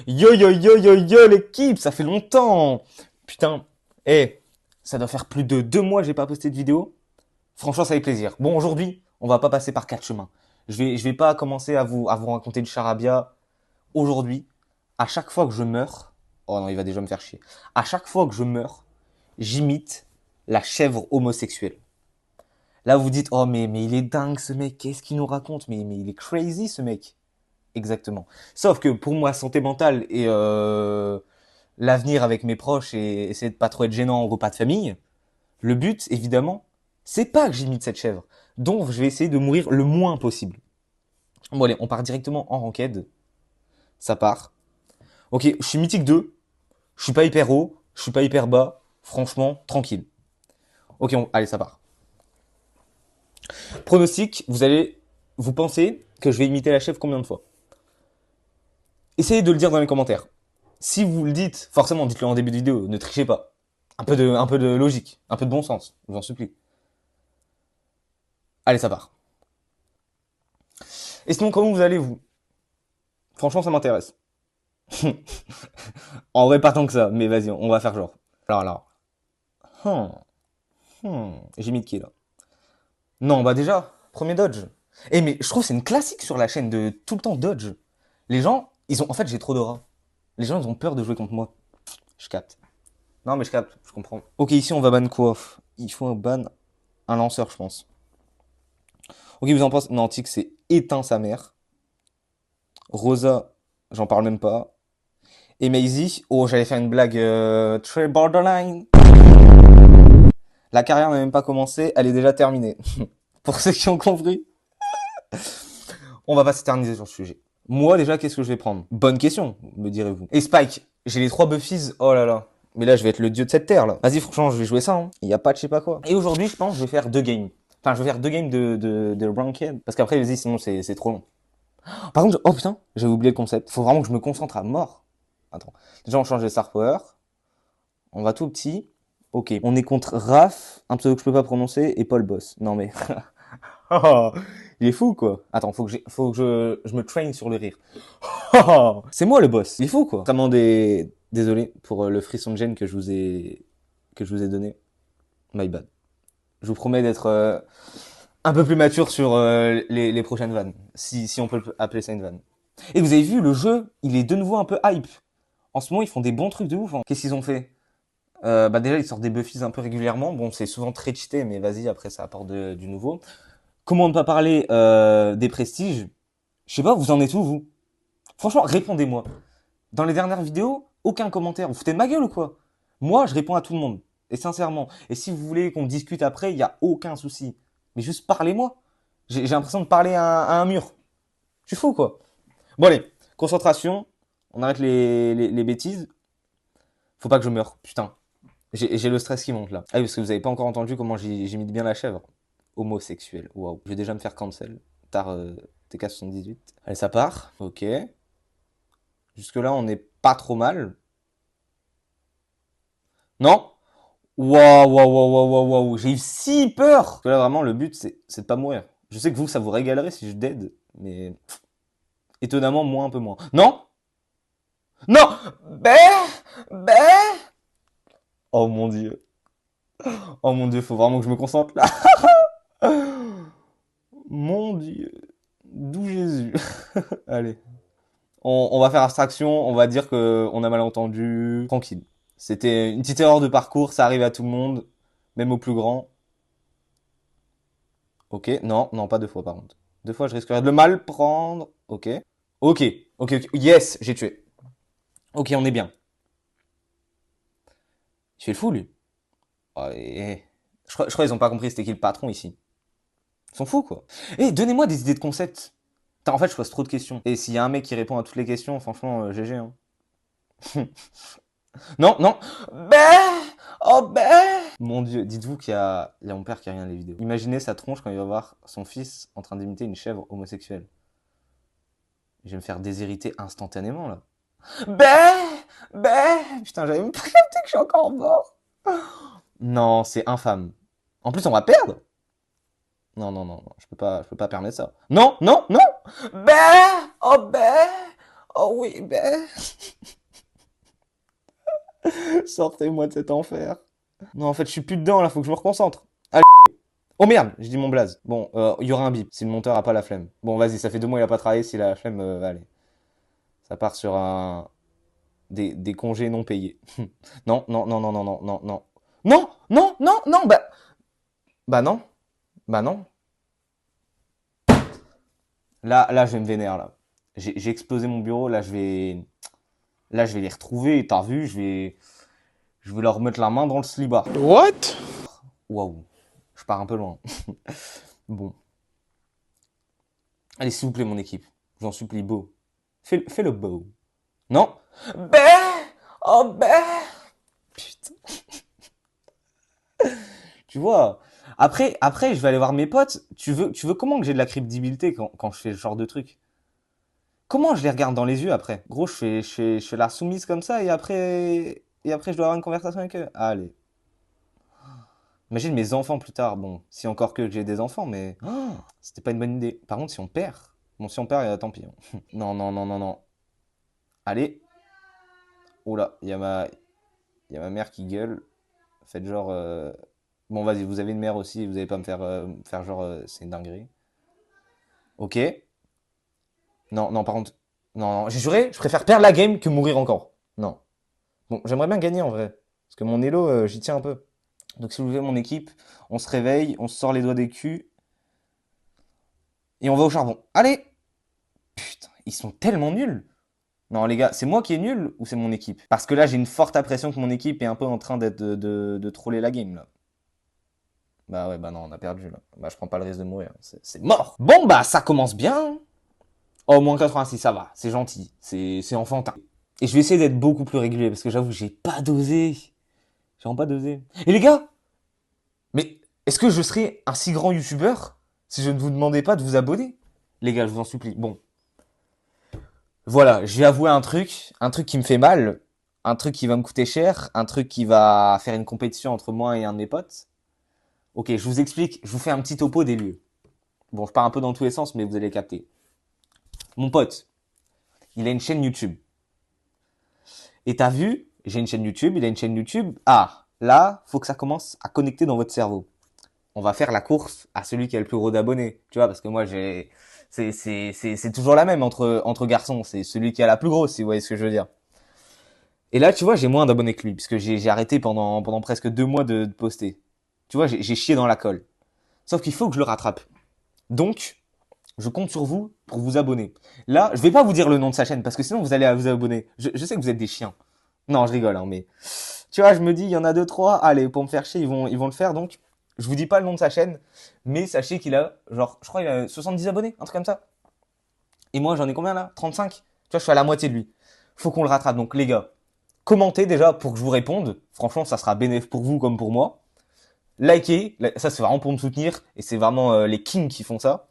Yo yo yo yo yo l'équipe, ça fait longtemps. Putain, ça doit faire plus de 2 mois que j'ai pas posté de vidéo. Franchement, ça fait plaisir. Bon, aujourd'hui, on va pas passer par 4 chemins. Je vais pas commencer à vous raconter du charabia. Aujourd'hui, à chaque fois que je meurs, oh non, il va déjà me faire chier. À chaque fois que je meurs, j'imite la chèvre homosexuelle. Là, vous dites, oh mais il est dingue ce mec, qu'est-ce qu'il nous raconte, mais il est crazy ce mec. Exactement. Sauf que pour moi, santé mentale et l'avenir avec mes proches et essayer de pas trop être gênant au repas de famille, le but, évidemment, c'est pas que j'imite cette chèvre. Donc, je vais essayer de mourir le moins possible. Bon, allez, on part directement en ranked. Ça part. Ok, je suis mythique 2. Je suis pas hyper haut. Je suis pas hyper bas. Franchement, tranquille. Ok, allez, ça part. Pronostic, vous pensez que je vais imiter la chèvre combien de fois? Essayez de le dire dans les commentaires. Si vous le dites, forcément, dites-le en début de vidéo, ne trichez pas. Un peu de logique, un peu de bon sens, je vous en supplie. Allez, ça part. Et sinon, comment vous allez, vous? Franchement, ça m'intéresse. En vrai, pas tant que ça, mais vas-y, on va faire genre. Alors. Hmm, J'ai mis de qui, là? Non, bah déjà, premier dodge. Mais je trouve que c'est une classique sur la chaîne de tout le temps dodge. Les gens, en fait, j'ai trop d'aura. Les gens, ils ont peur de jouer contre moi. Je capte. Non, mais je capte, je comprends. Ok, ici, on va ban quoi? Il faut ban un lanceur, je pense. Ok, vous en pensez? Non, Tix, c'est éteint sa mère. Rosa, j'en parle même pas. Et Maisie, oh, j'allais faire une blague très borderline. La carrière n'a même pas commencé, elle est déjà terminée. Pour ceux qui ont compris, on va pas s'éterniser sur le sujet. Moi, déjà, qu'est-ce que je vais prendre? Bonne question, me direz-vous. Et Spike, j'ai les 3 Buffies, oh là là. Mais là, je vais être le dieu de cette terre, là. Vas-y, franchement, je vais jouer ça, hein. Il y a pas de je sais pas quoi. Et aujourd'hui, je pense, je vais faire 2 games. Enfin, je vais faire 2 games de Ranked. Parce qu'après, vas-y, sinon, c'est trop long. Par contre, oh putain, j'ai oublié le concept. Faut vraiment que je me concentre à mort. Attends. Déjà, on change les Star Power. On va tout petit. Ok. On est contre Raph, un pseudo que je peux pas prononcer, et Paul Boss. Non mais. Oh, il est fou quoi. Attends, faut que je me train sur le rire. Oh, c'est moi le boss. Il est fou quoi. Vraiment désolé pour le frisson de gêne que je vous ai donné. My bad. Je vous promets d'être un peu plus mature sur les prochaines vannes. Si on peut appeler ça une vanne. Et vous avez vu, le jeu, il est de nouveau un peu hype. En ce moment, ils font des bons trucs de ouf, hein. Qu'est-ce qu'ils ont fait? Bah déjà, ils sortent des Buffies un peu régulièrement. Bon, c'est souvent très cheaté, mais vas-y, après, ça apporte du nouveau. Comment ne pas parler des prestiges? Je sais pas, vous en êtes où, vous? Franchement, répondez-moi. Dans les dernières vidéos, aucun commentaire. Vous foutez de ma gueule ou quoi? Moi, je réponds à tout le monde. Et sincèrement. Et si vous voulez qu'on discute après, il n'y a aucun souci. Mais juste parlez-moi. J'ai l'impression de parler à un mur. Je suis fou, quoi. Bon, allez, concentration. On arrête les bêtises. Faut pas que je meure, putain. J'ai le stress qui monte là. Ah oui, parce que vous avez pas encore entendu comment j'ai mis bien la chèvre. Homosexuel. Waouh. Je vais déjà me faire cancel. Tard TK78. Allez, ça part. Ok. Jusque-là, on n'est pas trop mal. Non? Waouh, waouh, waouh, waouh, waouh, waouh. J'ai eu si peur. Parce que là, vraiment, le but, c'est de pas mourir. Je sais que vous, ça vous régalerait si je dead. Mais étonnamment, moi, un peu moins. Non? Non! Ben. Oh mon dieu. Oh mon dieu, faut vraiment que je me concentre là. Mon dieu. D'où Jésus. Allez. On va faire abstraction, on va dire que on a mal entendu. Tranquille. C'était une petite erreur de parcours, ça arrive à tout le monde, même aux plus grands. Ok, non, non, pas 2 fois par contre. 2 fois, je risquerais de le mal prendre. Ok. Ok, ok. Yes, j'ai tué. Ok, on est bien. Il fait le fou, lui. Oh, je crois qu'ils ont pas compris c'était qui le patron ici. Ils sont fous, quoi. Donnez-moi des idées de concept. Putain, en fait, je pose trop de questions. Et s'il y a un mec qui répond à toutes les questions, franchement, GG, hein. Non, non. Ben. Oh ben. Mon dieu, dites-vous qu'il y a mon père qui a rien les vidéos. Imaginez sa tronche quand il va voir son fils en train d'imiter une chèvre homosexuelle. Je vais me faire déshériter instantanément là. Putain, j'avais même pas capté que je suis encore mort. Non, c'est infâme. En plus, on va perdre. Non, non, non, non, je peux pas permettre ça. Non, non, non. Ben. Oh ben. Oh oui, ben... Sortez-moi de cet enfer. Non, en fait, je suis plus dedans, là, faut que je me reconcentre. Allez. Oh merde, j'ai dit mon blaze. Bon, il y aura un bip si le monteur a pas la flemme. Bon, vas-y, ça fait 2 mois il a pas travaillé, si la flemme, allez. Ça part sur des congés non payés. Non, non, non, non, non, non, non, non. Non, non, non, non, bah non, bah non. Là, je vais me vénère, là. J'ai explosé mon bureau, là, je vais les retrouver, t'as vu, je vais leur remettre la main dans le slibard. What? Waouh, je pars un peu loin. Bon. Allez, s'il vous plaît, mon équipe. J'en supplie, beau. Fais le beau. Non. Ben! Oh ben! Putain. Tu vois. Après, je vais aller voir mes potes. Tu veux comment que j'ai de la crédibilité quand je fais ce genre de truc? Comment je les regarde dans les yeux après? Gros, je fais la soumise comme ça et après, je dois avoir une conversation avec eux. Allez. Imagine mes enfants plus tard. Bon, si encore que j'ai des enfants, mais c'était pas une bonne idée. Par contre, si on perd, bon, si on perd, tant pis, hein. Non, non, non, non, non. Allez. Oula, il y a ma mère qui gueule. Faites genre. Bon, vas-y, vous avez une mère aussi, vous allez pas me faire genre c'est une dinguerie. Ok. Non, non, par contre. Non, non, j'ai juré, je préfère perdre la game que mourir encore. Non. Bon, j'aimerais bien gagner en vrai. Parce que mon elo, j'y tiens un peu. Donc, si vous voulez mon équipe, on se réveille, on se sort les doigts des culs et on va au charbon. Allez! Putain, ils sont tellement nuls! Non, les gars, c'est moi qui est nul ou c'est mon équipe? Parce que là, j'ai une forte impression que mon équipe est un peu en train de troller la game là. Bah ouais, bah non, on a perdu là. Bah, je prends pas le risque de mourir. C'est mort! Bon, bah, ça commence bien. Oh, moins 86, ça va. C'est gentil. C'est enfantin. Et je vais essayer d'être beaucoup plus régulier parce que j'avoue, j'ai pas dosé. J'ai vraiment pas dosé. Et les gars, mais est-ce que je serais un si grand youtubeur si je ne vous demandais pas de vous abonner? Les gars, je vous en supplie. Bon, voilà, je vais avouer un truc qui me fait mal, un truc qui va me coûter cher, un truc qui va faire une compétition entre moi et un de mes potes. Ok, je vous explique, je vous fais un petit topo des lieux. Bon, je pars un peu dans tous les sens, mais vous allez capter. Mon pote, il a une chaîne YouTube. Et t'as vu, j'ai une chaîne YouTube, il a une chaîne YouTube. Ah, là, faut que ça commence à connecter dans votre cerveau. On va faire la course à celui qui a le plus gros d'abonnés. Tu vois, parce que moi, c'est toujours la même entre garçons. C'est celui qui a la plus grosse, si vous voyez ce que je veux dire. Et là, tu vois, j'ai moins d'abonnés que lui, parce que j'ai arrêté pendant presque 2 mois de poster. Tu vois, j'ai chié dans la colle. Sauf qu'il faut que je le rattrape. Donc, je compte sur vous pour vous abonner. Là, je vais pas vous dire le nom de sa chaîne, parce que sinon vous allez vous abonner. Je sais que vous êtes des chiens. Non, je rigole, hein, mais tu vois, je me dis, il y en a deux, trois. Allez, pour me faire chier, ils vont le faire. Donc, je vous dis pas le nom de sa chaîne, mais sachez qu'il a, genre, je crois qu'il a 70 abonnés, un truc comme ça. Et moi, j'en ai combien là? 35. Tu vois, je suis à la moitié de lui. Faut qu'on le rattrape. Donc, les gars, commentez déjà pour que je vous réponde. Franchement, ça sera bénéfique pour vous comme pour moi. Likez, ça c'est vraiment pour me soutenir et c'est vraiment les kings qui font ça.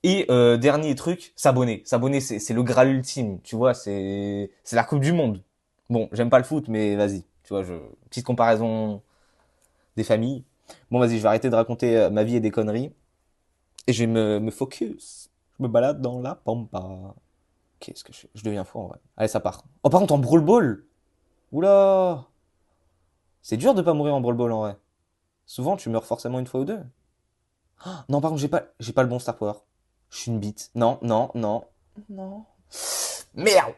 Et dernier truc, s'abonner. S'abonner, c'est le Graal ultime, tu vois, c'est la Coupe du Monde. Bon, j'aime pas le foot, mais vas-y, tu vois, petite comparaison des familles. Bon, vas-y, je vais arrêter de raconter ma vie et des conneries et je vais me focus. Je me balade dans la pampa. Qu'est-ce que je fais? Je deviens fou en vrai. Allez, ça part. Oh, par contre, en Brawl Ball. Oula, c'est dur de pas mourir en Brawl Ball en vrai. Souvent, tu meurs forcément une fois ou deux. Non, par contre, j'ai pas le bon Star Power. Je suis une bite. Non, non, non. Non. Merde!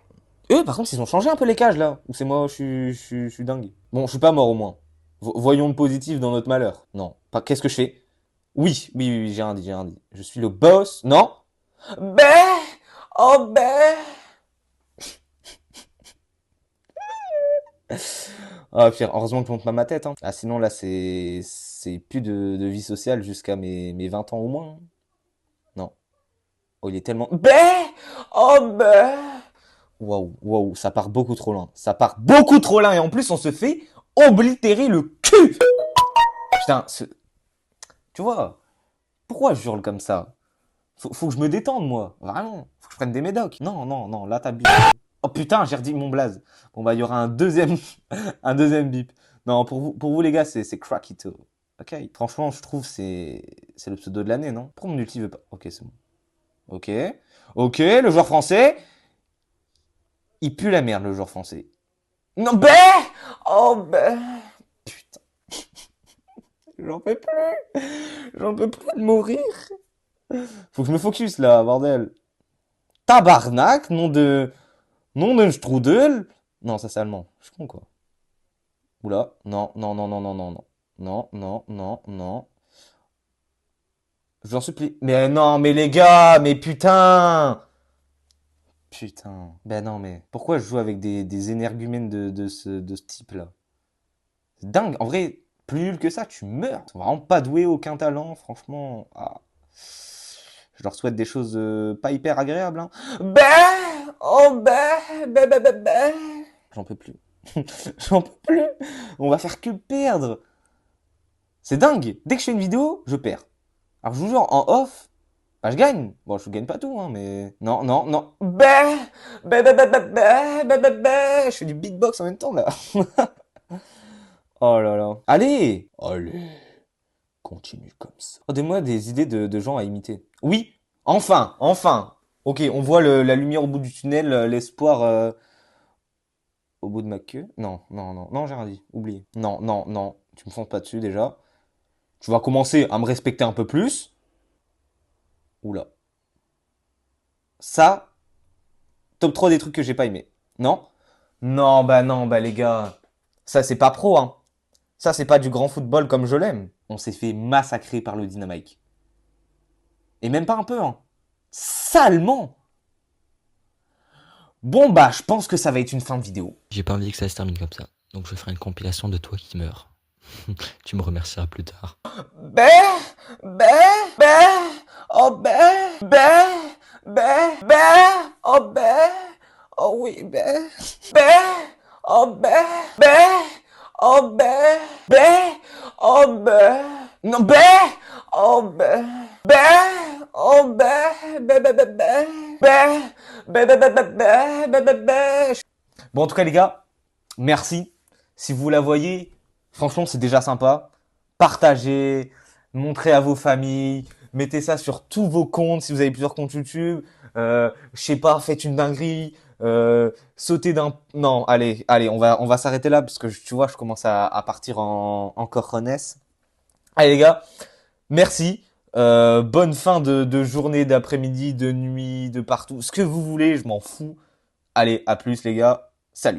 Eux, par contre, ils ont changé un peu les cages là. Ou c'est moi, je suis dingue. Bon, je suis pas mort au moins. Voyons le positif dans notre malheur. Non. Pas, qu'est-ce que je fais? Oui, oui, oui, oui, j'ai rien dit, j'ai rien dit. Je suis le boss. Non? Ben! Oh ben! Ah, pire, heureusement que je monte pas ma tête, hein. Ah, sinon là, c'est plus de vie sociale jusqu'à mes 20 ans au moins, hein. Non. Oh, il est tellement. Ben! Oh ben! Waouh, waouh, ça part beaucoup trop loin. Ça part beaucoup trop loin et en plus on se fait oblitérer le cul. Putain, tu vois, pourquoi je hurle comme ça? Faut que je me détende moi, vraiment. Faut que je prenne des médocs. Non, non, non, là t'abuses. Oh putain, j'ai redit mon blaze. Bon bah il y aura un deuxième, un deuxième bip. Non, pour vous les gars, c'est Crackito. Ok, franchement, je trouve c'est le pseudo de l'année, non? Pourquoi mon ulti veut pas? Ok, c'est bon. Ok, ok, le joueur français. Il pue la merde, le joueur français. Non, ben! Oh, ben! Putain, j'en peux plus! J'en peux plus de mourir! Faut que je me focus, là, bordel. Tabarnak, nom de... Nom d'un strudel? Non, ça c'est allemand. Je suis con, quoi. Oula, non, non, non, non, non, non, non. Non, non, non, non. Je vous en supplie. Mais non, mais les gars, mais putain! Putain. Ben non, mais pourquoi je joue avec des énergumènes de ce type-là? C'est dingue. En vrai, plus nul que ça, tu meurs. Ils sont vraiment pas doués, aucun talent, franchement. Ah. Je leur souhaite des choses pas hyper agréables, hein. Ben! Oh ben! Ben, ben, ben, ben! J'en peux plus. J'en peux plus. On va faire que perdre. C'est dingue. Dès que je fais une vidéo, je perds. Alors je vous jure, en off, bah, je gagne. Bon, je gagne pas tout, hein, mais... Non, non, non. Bah, bah, bah, bah, bah, bah, bah, bah, bah. Je fais du beatbox en même temps, là. Oh là là. Allez! Allez, continue comme ça. Oh, donne-moi des idées de gens à imiter. Oui, enfin, enfin. Ok, on voit la lumière au bout du tunnel, l'espoir au bout de ma queue. Non, non, non, non, j'ai rien dit. Oublie. Non, non, non. Tu me fonces pas dessus déjà. Tu vas commencer à me respecter un peu plus. Oula. Ça, top 3 des trucs que j'ai pas aimé. Non? Non, bah les gars. Ça, c'est pas pro, hein. Ça, c'est pas du grand football comme je l'aime. On s'est fait massacrer par le Dynamite. Et même pas un peu, hein. Salement. Bon, bah, je pense que ça va être une fin de vidéo. J'ai pas envie que ça se termine comme ça. Donc je ferai une compilation de toi qui meurs. Tu me remercieras plus tard. Bé, bé, bé, oh bé, bé, bé, bé, oh bé, oh oui, bé, bé, oh bé, bé, oh bé, bé, oh bé, non bé, oh bé, bé, oh bé, bé, bé, bé, bé, bé, bé, bé, bé, bé, bé, bé, bé, bé. Bon, en tout cas, les gars, merci. Si vous la voyez, franchement, c'est déjà sympa. Partagez, montrez à vos familles, mettez ça sur tous vos comptes si vous avez plusieurs comptes YouTube. Je sais pas, faites une dinguerie. Sautez d'un... Non, allez, allez, on va s'arrêter là parce que tu vois, je commence à partir en cojones. Allez les gars, merci. Bonne fin de journée, d'après-midi, de nuit, de partout. Ce que vous voulez, je m'en fous. Allez, à plus les gars. Salut.